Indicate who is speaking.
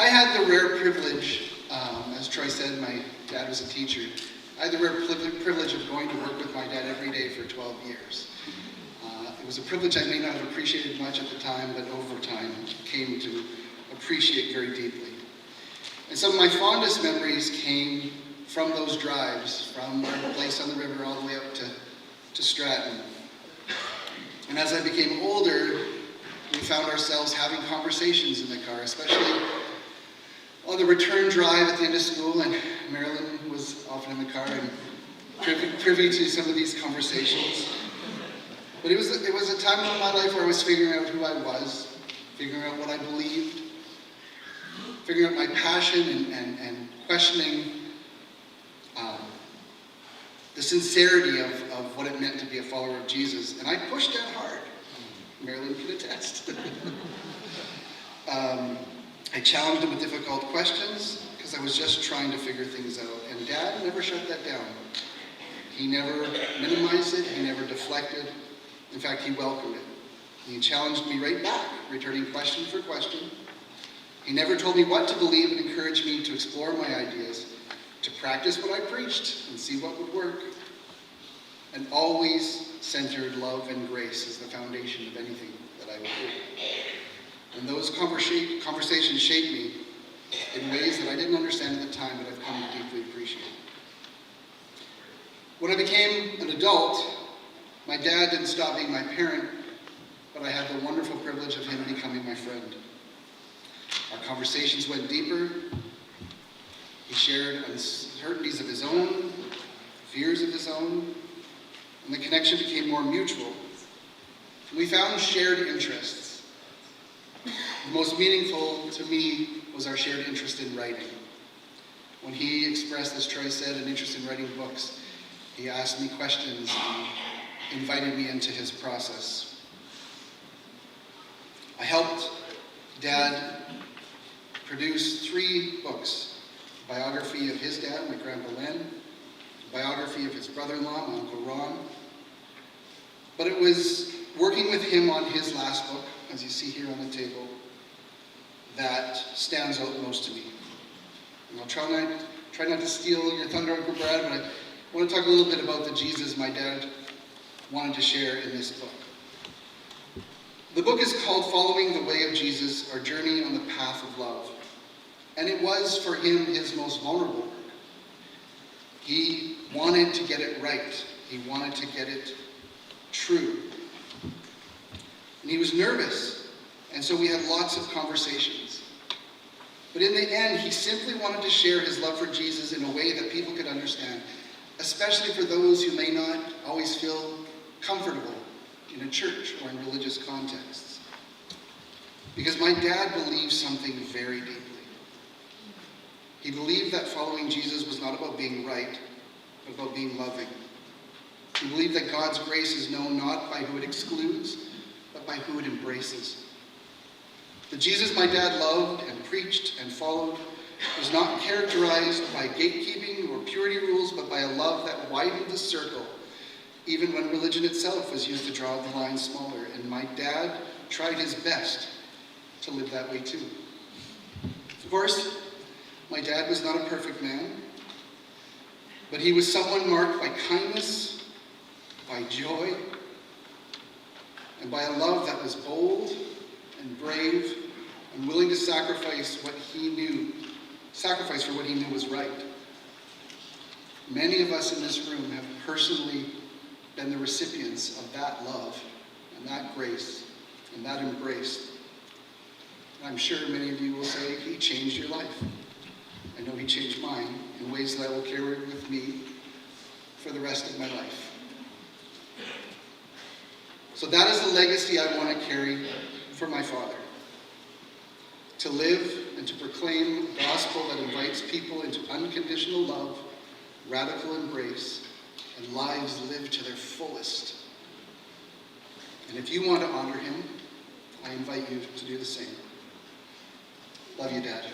Speaker 1: I had the rare privilege, as Troy said, my dad was a teacher. I had the rare privilege of going to work with my dad every day for 12 years. It was a privilege I may not have appreciated much at the time, but over time came to appreciate very deeply. And some of my fondest memories came from those drives, from our place on the river all the way up to Stratton. And as I became older, we found ourselves having conversations in the car, especially on the return drive at the end of school, and Marilyn was often in the car and privy to some of these conversations. But it was a time in my life where I was figuring out who I was, figuring out what I believed, figuring out my passion and questioning the sincerity of what it meant to be a follower of Jesus. And I pushed that hard. Marilyn can attest. I challenged him with difficult questions because I was just trying to figure things out. And Dad never shut that down. He never minimized it. He never deflected. In fact, he welcomed it. He challenged me right back, returning question for question. He never told me what to believe and encouraged me to explore my ideas, to practice what I preached and see what would work. And always centered love and grace as the foundation of anything that I would do. And those conversations shaped me in ways that I didn't understand at the time, but I've come to deeply appreciate. When I became an adult, my dad didn't stop being my parent, but I had the wonderful privilege of him becoming my friend. Our conversations went deeper. He shared uncertainties of his own, fears of his own, and the connection became more mutual. We found shared interests. The most meaningful to me was our shared interest in writing. When he expressed, as Troy said, an interest in writing books, he asked me questions and invited me into his process. I helped Dad produce 3 books: a biography of his dad, my grandpa Len, a biography of his brother-in-law, my Uncle Ron. But it was working with him on his last book, as you see here on the table, that stands out most to me. And I'll try not to steal your thunder, Uncle Brad, but I want to talk a little bit about the Jesus my dad wanted to share in this book. The book is called Following the Way of Jesus, Our Journey on the Path of Love. And it was, for him, his most vulnerable work. He wanted to get it right. He wanted to get it true. And he was nervous, and so we had lots of conversations. But in the end, he simply wanted to share his love for Jesus in a way that people could understand, especially for those who may not always feel comfortable in a church or in religious contexts. Because my dad believed something very deeply. He believed that following Jesus was not about being right, but about being loving. He believed that God's grace is known not by who it excludes, but by who it embraces. The Jesus my dad loved and preached and followed was not characterized by gatekeeping or purity rules, but by a love that widened the circle, even when religion itself was used to draw the line smaller. And my dad tried his best to live that way too. Of course, my dad was not a perfect man, but he was someone marked by kindness, by joy, and by a love that was bold and brave and willing to sacrifice for what he knew was right. Many of us in this room have personally been the recipients of that love and that grace and that embrace. And I'm sure many of you will say, he changed your life. I know he changed mine in ways that I will carry with me for the rest of my life. So that is the legacy I want to carry for my father. To live and to proclaim a gospel that invites people into unconditional love, radical embrace, and lives lived to their fullest. And if you want to honor him, I invite you to do the same. Love you, Dad.